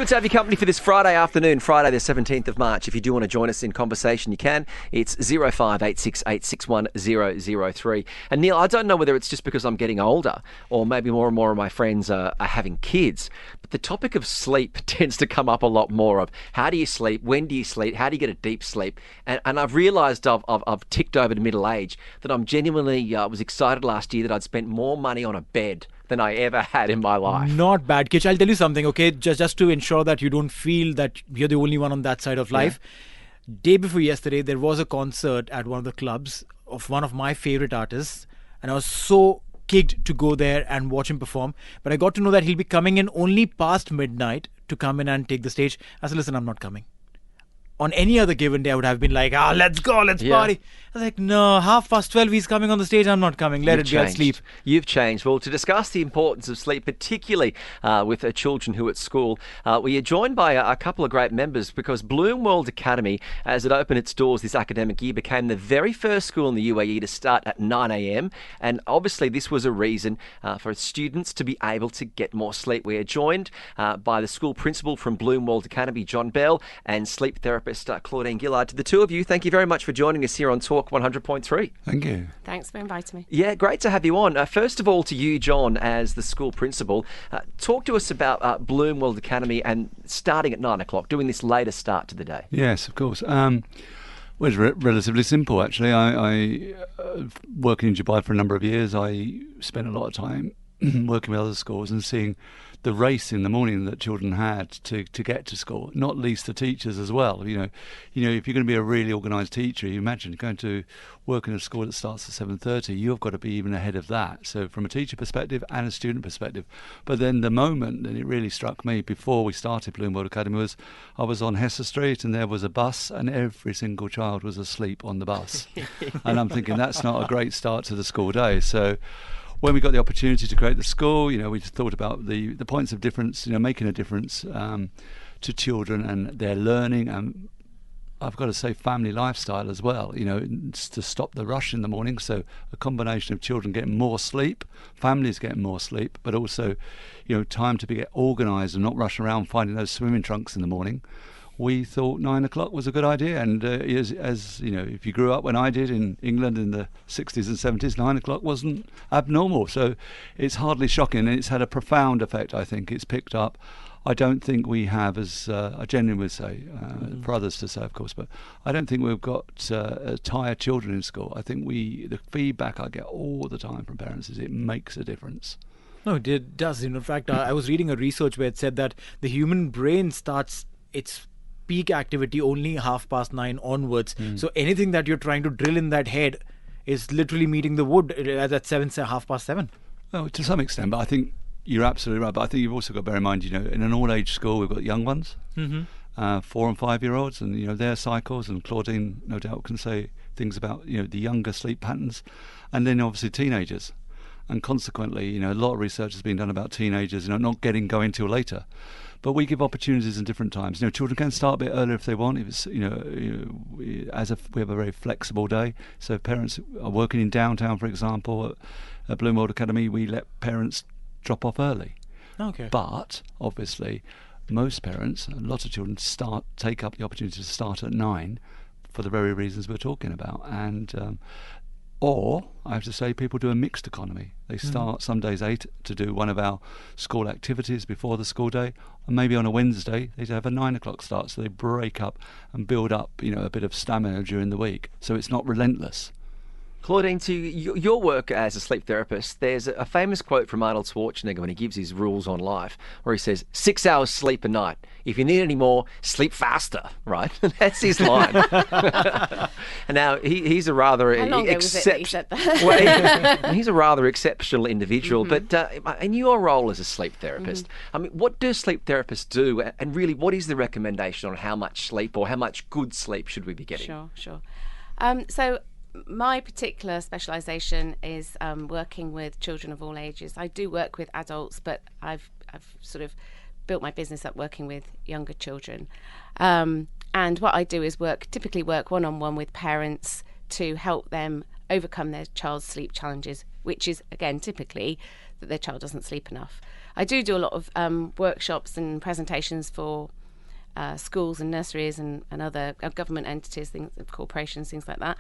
Good to have your company for this Friday afternoon, Friday the 17th of March. If you do want to join us in conversation, you can. It's 0586861003. And Neil, I don't know whether it's just because I'm getting older or maybe more and more of my friends are having kids, but the topic of sleep tends to come up a lot more of how do you sleep, when do you sleep, how do you get a deep sleep? And I've realised I've ticked over to middle age that I'm genuinely was excited last year that I'd spent more money on a bed than I ever had in my life. Not bad, Kitch. I'll tell you something, okay? Just to ensure that you don't feel that you're the only one on that side of life. Yeah. Day before yesterday, there was a concert at one of the clubs of one of my favorite artists, and I was so kicked to go there and watch him perform. But I got to know that he'll be coming in only past midnight to come in and take the stage. I said, listen, I'm not coming. On any other given day, I would have been like, let's go, let's party. I was like, no, 12:30, he's coming on the stage, I'm not coming. Let it be, I'll sleep. You've changed. Well, to discuss the importance of sleep, particularly with children who are at school, we are joined by a couple of great members because Bloom World Academy, as it opened its doors this academic year, became the very first school in the UAE to start at 9 a.m. And obviously this was a reason for students to be able to get more sleep. We are joined by the school principal from Bloom World Academy, John Bell, and sleep therapist Claudine Gillard. To the two of you, thank you very much for joining us here on Talk 100.3. Thank you. Thanks for inviting me. Yeah, great to have you on. First of all, to you, John, as the school principal, talk to us about Bloom World Academy and starting at 9 o'clock, doing this later start to the day. Yes, of course. Well, it's relatively simple, actually. I working in Dubai for a number of years, I spent a lot of time working with other schools and seeing the race in the morning that children had to get to school, not least the teachers as well. You know, if you're going to be a really organised teacher, you imagine going to work in a school that starts at 7:30, you've got to be even ahead of that. So from a teacher perspective and a student perspective. But then the moment that it really struck me before we started Bloom World Academy was I was on Hester Street and there was a bus and every single child was asleep on the bus. And I'm thinking that's not a great start to the school day. So when we got the opportunity to create the school, we just thought about the points of difference, making a difference to children and their learning, and I've got to say family lifestyle as well, to stop the rush in the morning. So a combination of children getting more sleep, families getting more sleep, but also, time to get organised and not rush around finding those swimming trunks in the morning. We thought 9 o'clock was a good idea, and as you know, if you grew up when I did in England in the 60s and 70s, 9 o'clock wasn't abnormal, so it's hardly shocking, and it's had a profound effect. I think it's picked up. I don't think we have, as I genuinely would say, for others to say, of course, but I don't think we've got tired children in school. I think the feedback I get all the time from parents is it makes a difference. No, it does. In fact, I was reading a research where it said that the human brain starts its peak activity only 9:30 onwards. So anything that you're trying to drill in that head is literally meeting the wood at 7:30. Oh, to some extent, but I think you're absolutely right. But I think you've also got to bear in mind, in an all-age school, we've got young ones, 4 and 5-year-olds, and their cycles. And Claudine, no doubt, can say things about the younger sleep patterns, and then obviously teenagers. And consequently, a lot of research has been done about teenagers, not going till later. But we give opportunities in different times. Children can start a bit earlier if they want. If it's, we have a very flexible day. So if parents are working in downtown, for example, at Bloom World Academy, we let parents drop off early. Okay. But obviously, most parents, a lot of children take up the opportunity to start at 9 for the very reasons we're talking about. And or, I have to say, people do a mixed economy. They start some days 8 to do one of our school activities before the school day, and maybe on a Wednesday they have a 9 o'clock start, so they break up and build up, a bit of stamina during the week. So it's not relentless. Claudine, to your work as a sleep therapist, there's a famous quote from Arnold Schwarzenegger when he gives his rules on life, where he says, 6 hours sleep a night. If you need any more, sleep faster, right? That's his line. And now, he's a rather... How long ago was it that he said that? He's a rather exceptional individual, but in your role as a sleep therapist, I mean, what do sleep therapists do? And really, what is the recommendation on how much sleep or how much good sleep should we be getting? Sure. So my particular specialisation is working with children of all ages. I do work with adults, but I've sort of built my business up working with younger children. And what I do is typically work one-on-one with parents to help them overcome their child's sleep challenges, which is, again, typically that their child doesn't sleep enough. I do a lot of workshops and presentations for schools and nurseries and other government entities, corporations, things like that.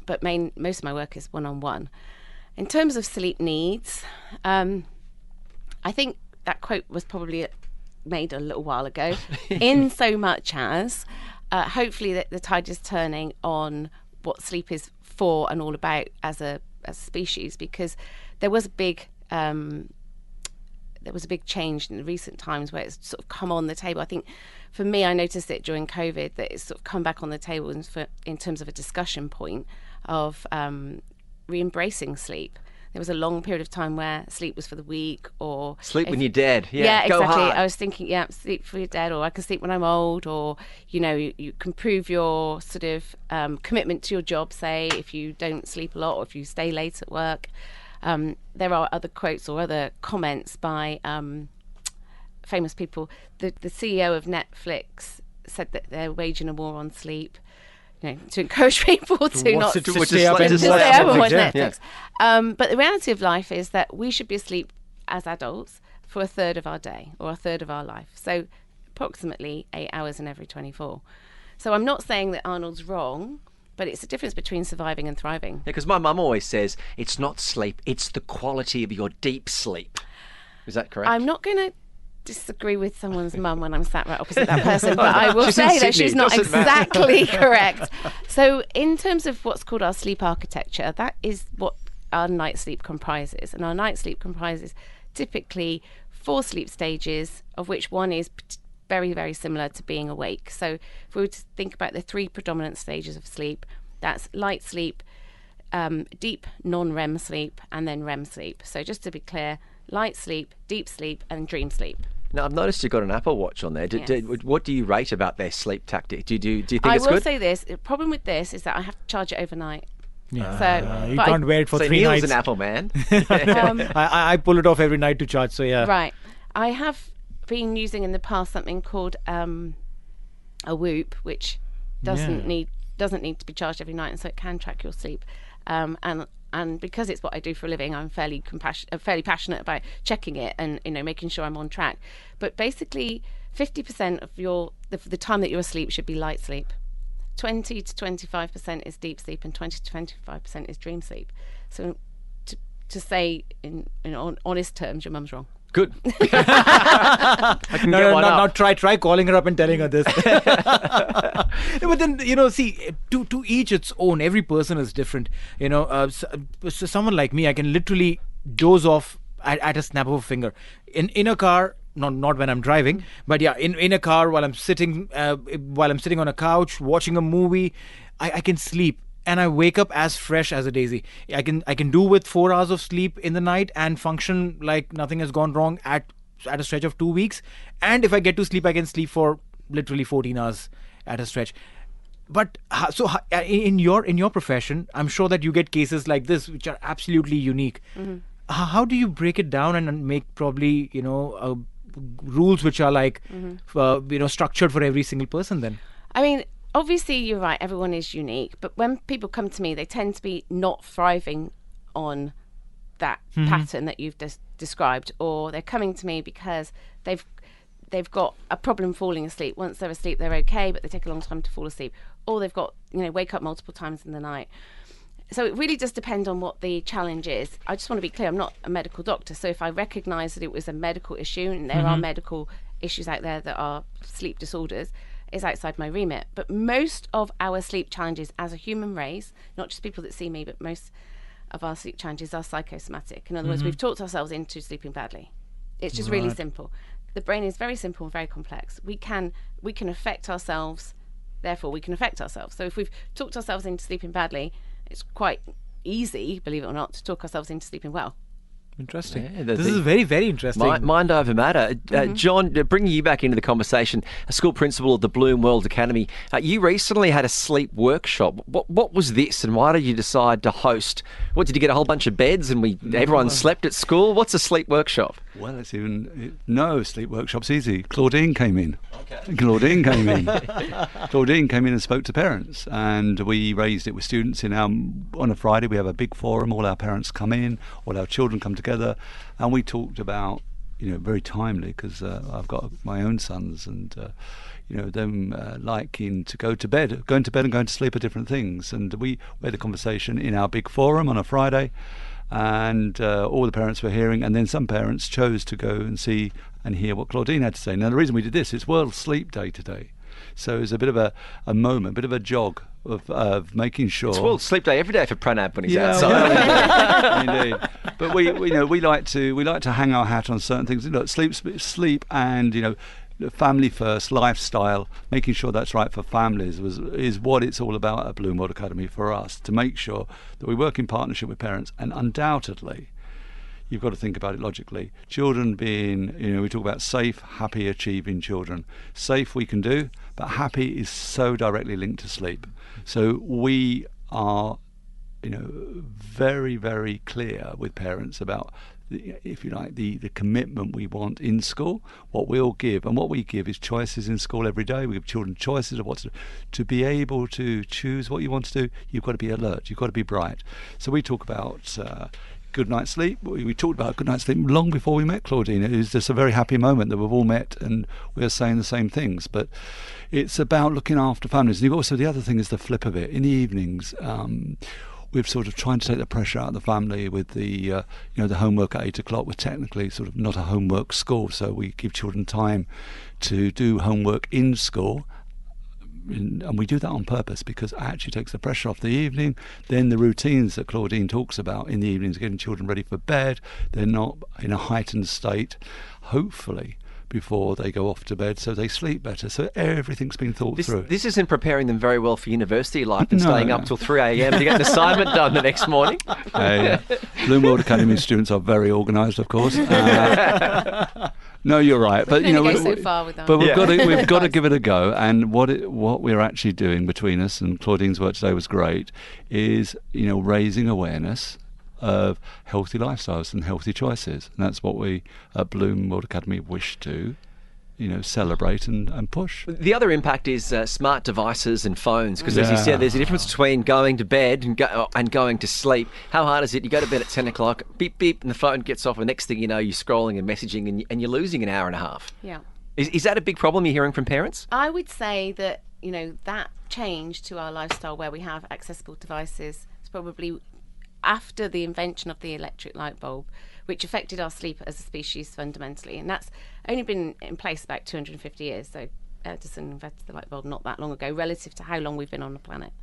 But most of my work is one-on-one. In terms of sleep needs, I think that quote was probably made a little while ago, in so much as hopefully the tide is turning on what sleep is for and all about as a species, because there was a big change in recent times where it's sort of come on the table. I think for me, I noticed it during COVID that it's sort of come back on the table in terms of a discussion point of re-embracing sleep. There was a long period of time where sleep was for the weak, or sleep when you're dead. Yeah, exactly. Go hard. I was thinking, sleep for you're dead, or I can sleep when I'm old, or you can prove your sort of commitment to your job, say, if you don't sleep a lot or if you stay late at work. There are other quotes or other comments by famous people. The CEO of Netflix said that they're waging a war on sleep, to encourage people to not to to stay up and just watch stay up and Netflix, watch yeah. Netflix. But the reality of life is that we should be asleep as adults for a third of our day or a third of our life. So approximately 8 hours in every 24. So I'm not saying that Arnold's wrong, but it's a difference between surviving and thriving. Yeah, because my mum always says it's not sleep, it's the quality of your deep sleep. Is that correct? I'm not going to disagree with someone's mum when I'm sat right opposite that person, but I will She's in say that Sydney, she's not doesn't matter. exactly correct. So in terms of what's called our sleep architecture, that is what our night sleep comprises. And our night sleep comprises typically 4 sleep stages, of which one is very, very similar to being awake. So if we were to think about the 3 predominant stages of sleep, that's light sleep, deep non-REM sleep, and then REM sleep. So just to be clear, light sleep, deep sleep, and dream sleep. Now, I've noticed you've got an Apple Watch on there. Yes. What do you rate about their sleep tactic? Do you think I it's will good? say this, the problem with this is that I have to charge it overnight. Yeah. So You but can't wear it for So 3 Neil's nights. an Apple man. I pull it off every night to charge, so yeah. Right. I have been using in the past something called a Whoop, which doesn't need to be charged every night, and so it can track your sleep. And because it's what I do for a living, I'm fairly passionate about checking it and making sure I'm on track. But basically, 50% of the time that you're asleep should be light sleep. 20 to 25% is deep sleep, and 20 to 25% is dream sleep. So to say in honest terms, your mum's wrong. Good. I can get one up. Try calling her up and telling her this. But then, see, to each its own. Every person is different. So someone like me, I can literally doze off at a snap of a finger. In a car, not when I'm driving, but yeah, in a car while I'm sitting on a couch watching a movie, I can sleep. And I wake up as fresh as a daisy. I can do with 4 hours of sleep in the night and function like nothing has gone wrong at a stretch of 2 weeks. And if I get to sleep, I can sleep for literally 14 hours at a stretch. But in your profession, I'm sure that you get cases like this, which are absolutely unique. Mm-hmm. How do you break it down and make probably rules which are like structured for every single person then? I mean, obviously, you're right, everyone is unique. But when people come to me, they tend to be not thriving on that pattern that you've described, or they're coming to me because they've got a problem falling asleep. Once they're asleep, they're okay, but they take a long time to fall asleep. Or they've got, wake up multiple times in the night. So it really does depend on what the challenge is. I just want to be clear, I'm not a medical doctor. So if I recognise that it was a medical issue, and there are medical issues out there that are sleep disorders, is outside my remit. But most of our sleep challenges as a human race, not just people that see me, but most of our sleep challenges are psychosomatic. In other words, we've talked ourselves into sleeping badly. It's just really simple. The brain is very simple and very complex. We can affect ourselves, therefore we can affect ourselves. So if we've talked ourselves into sleeping badly, it's quite easy, believe it or not, to talk ourselves into sleeping well. Interesting. Yeah, this is very, very interesting. Mind over matter. John, bringing you back into the conversation, a school principal at the Bloom World Academy, you recently had a sleep workshop. What was this, and why did you decide to host? What, did you get a whole bunch of beds and everyone slept at school? What's a sleep workshop? Well, it's even... No, sleep workshop's easy. Claudine came in. Okay. Claudine came in. Claudine came in and spoke to parents, and we raised it with students. On a Friday, we have a big forum. All our parents come in, all our children come together, and we talked about, very timely, because I've got my own sons, and them liking to go to bed. Going to bed and going to sleep are different things. And we had a conversation in our big forum on a Friday, and all the parents were hearing, and then some parents chose to go and see and hear what Claudine had to say. Now, the reason we did this, it's World Sleep Day today. So it's a bit of a moment, a bit of a jog of making sure. It's World Sleep Day every day for Pranab when he's outside. Yeah, indeed. But we like to hang our hat on certain things. Look, sleep, and family first, lifestyle, making sure that's right for families is what it's all about at Bloomworld Academy for us, to make sure that we work in partnership with parents. And undoubtedly, you've got to think about it logically. Children being, we talk about safe, happy, achieving children. Safe we can do, but happy is so directly linked to sleep. So we are, very, very clear with parents about, if you like, the commitment we want in school, what we'll give. And what we give is choices in school every day. We give children choices of what to do. To be able to choose what you want to do, you've got to be alert, you've got to be bright. So we talk about good night's sleep. We talked about good night's sleep long before we met Claudine. It was just a very happy moment that we've all met and we're saying the same things. But it's about looking after families. And also the other thing is the flip of it. In the evenings, we've sort of trying to take the pressure out of the family with the the homework at 8 o'clock. We're technically sort of not a homework school, so we give children time to do homework in school. And we do that on purpose because it actually takes the pressure off the evening. Then the routines that Claudine talks about in the evenings, getting children ready for bed, they're not in a heightened state, hopefully, before they go off to bed, so they sleep better. So everything's been thought through. This isn't preparing them very well for university life and staying up till 3 a.m. to get an assignment done the next morning. Bloomworld Academy students are very organised, of course. No, you're right, but so far with that. But we've got to give it a go. And what we're actually doing between us, and Claudine's work today was great, is raising awareness of healthy lifestyles and healthy choices, and that's what we at Bloomworld Academy wish to celebrate and push. The other impact is smart devices and phones, because as you said, there's a difference between going to bed and going to sleep. How hard is it? You go to bed at 10 o'clock, beep, beep, and the phone gets off, and next thing you know, you're scrolling and messaging, and you're losing an hour and a half. Yeah. Is that a big problem you're hearing from parents? I would say that, that change to our lifestyle where we have accessible devices is probably after the invention of the electric light bulb, which affected our sleep as a species fundamentally. And that's only been in place about 250 years. So Edison invented the light bulb not that long ago, relative to how long we've been on the planet.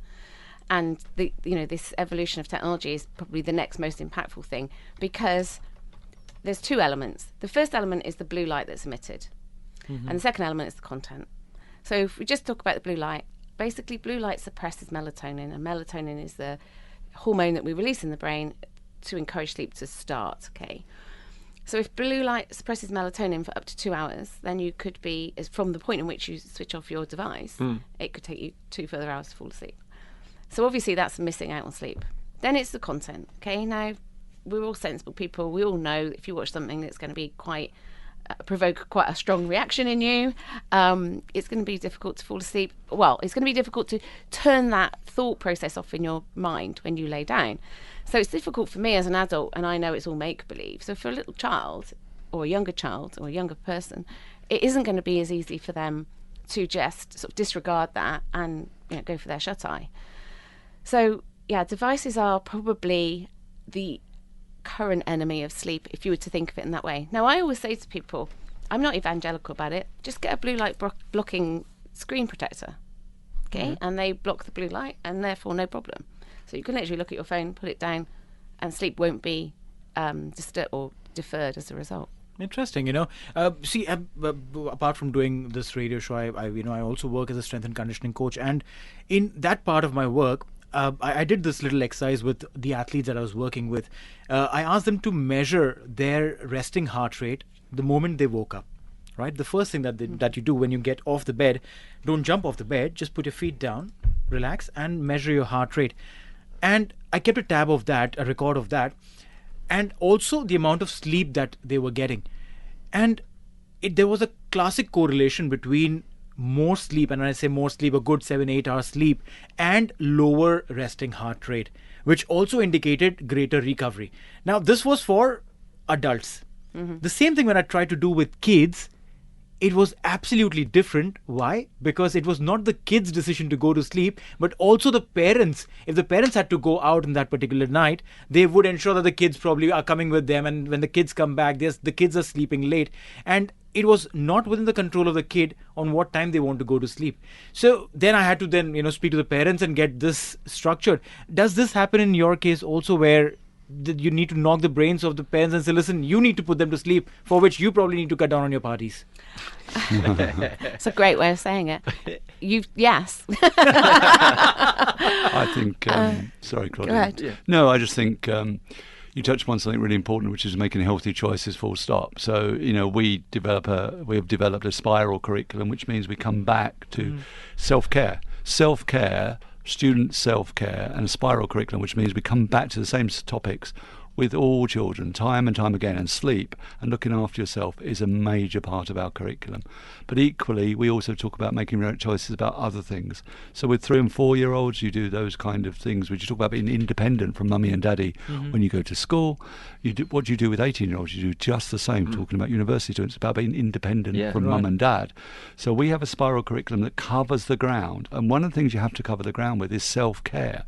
And this evolution of technology is probably the next most impactful thing, because there's two elements. The first element is the blue light that's emitted, and the second element is the content. So if we just talk about the blue light, basically blue light suppresses melatonin, and melatonin is the hormone that we release in the brain to encourage sleep to start. Okay, so if blue light suppresses melatonin for up to 2 hours, then you could be, from the point in which you switch off your device, it could take you 2 further hours to fall asleep. So obviously that's missing out on sleep. Then it's the content. Okay, now we're all sensible people. We all know if you watch something that's going to be provoke quite a strong reaction in you, it's going to be difficult to fall asleep. Well, it's going to be difficult to turn that thought process off in your mind when you lay down. So it's difficult for me as an adult, and I know it's all make-believe. So for a little child or a younger person, it isn't going to be as easy for them to just sort of disregard that and go for their shut-eye. So yeah, devices are probably the current enemy of sleep, if you were to think of it in that way. Now, I always say to people, I'm not evangelical about it, just get a blue light blocking screen protector, okay? And they block the blue light, and therefore no problem. So you can literally look at your phone, put it down, and sleep won't be disturbed or deferred as a result. Interesting, apart from doing this radio show, I also work as a strength and conditioning coach, and in that part of my work, I did this little exercise with the athletes that I was working with. I asked them to measure their resting heart rate the moment they woke up. Right, the first thing that you do when you get off the bed, don't jump off the bed. Just put your feet down, relax, and measure your heart rate. And I kept a tab of that, a record of that, and also the amount of sleep that they were getting. And there was a classic correlation between more sleep, and when I say more sleep, a good 7-8 hours sleep, and lower resting heart rate, which also indicated greater recovery. Now, this was for adults. The same thing when I tried to do with kids, it was absolutely different. Why? Because it was not the kids' decision to go to sleep, but also the parents. If the parents had to go out in that particular night, they would ensure that the kids probably are coming with them. And when the kids come back, the kids are sleeping late. And it was not within the control of the kid on what time they want to go to sleep. So then I had to speak to the parents and get this structured. Does this happen in your case also, where you need to knock the brains of the parents and say, listen, you need to put them to sleep, for which you probably need to cut down on your parties? It's a great way of saying it. Yes. I think, sorry, Claudine. Go ahead. Yeah. No, I just think you touched upon something really important, which is making healthy choices, full stop. So, we have developed a spiral curriculum, which means we come back to self-care. Self-care, student self-care, and a spiral curriculum, which means we come back to the same topics with all children time and time again, and sleep and looking after yourself is a major part of our curriculum. But equally, we also talk about making right choices about other things. So with 3 and 4 year olds, you do those kind of things, which you talk about being independent from mummy and daddy when you go to school. What do you do with 18-year-olds? You do just the same, talking about university students, about being independent from mum and dad. So we have a spiral curriculum that covers the ground. And one of the things you have to cover the ground with is self-care.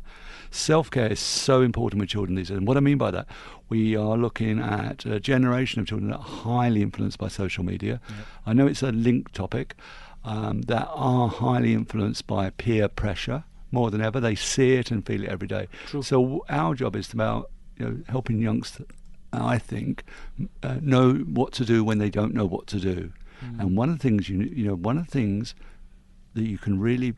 Self-care is so important with children these days. And what I mean by that, we are looking at a generation of children that are highly influenced by social media. Yep. I know it's a linked topic, that are highly influenced by peer pressure more than ever. They see it and feel it every day. True. So our job is about helping youngsters, I think, know what to do when they don't know what to do. And one of the things one of the things that you can really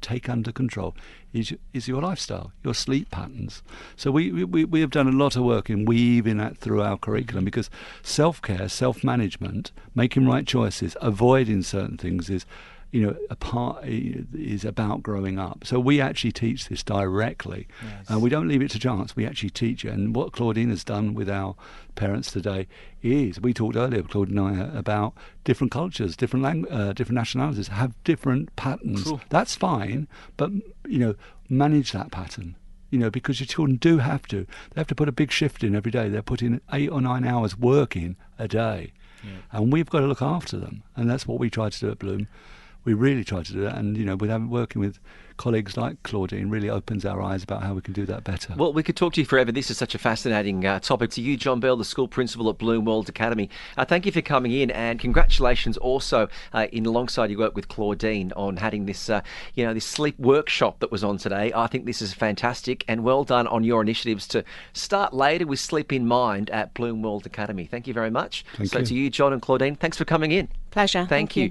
take under control is your lifestyle, your sleep patterns. So we have done a lot of work in weaving that through our curriculum, because self-care, self-management, making right choices, avoiding certain things is about growing up. So we actually teach this directly. Yes. We don't leave it to chance. We actually teach it. And what Claudine has done with our parents today is, we talked earlier, Claudine and I, about different cultures, different nationalities have different patterns. True. That's fine, but manage that pattern. Because your children do have to. They have to put a big shift in every day. They're putting 8 or 9 hours working a day. Yeah. And we've got to look after them. And that's what we try to do at Bloom. We really try to do that, and working with colleagues like Claudine really opens our eyes about how we can do that better. Well, we could talk to you forever. This is such a fascinating topic. To you, John Bell, the school principal at Bloom World Academy, thank you for coming in, and congratulations also alongside your work with Claudine on having this this sleep workshop that was on today. I think this is fantastic, and well done on your initiatives to start later with sleep in mind at Bloom World Academy. Thank you very much. Thank you. To you, John and Claudine, thanks for coming in. Pleasure. Thank you.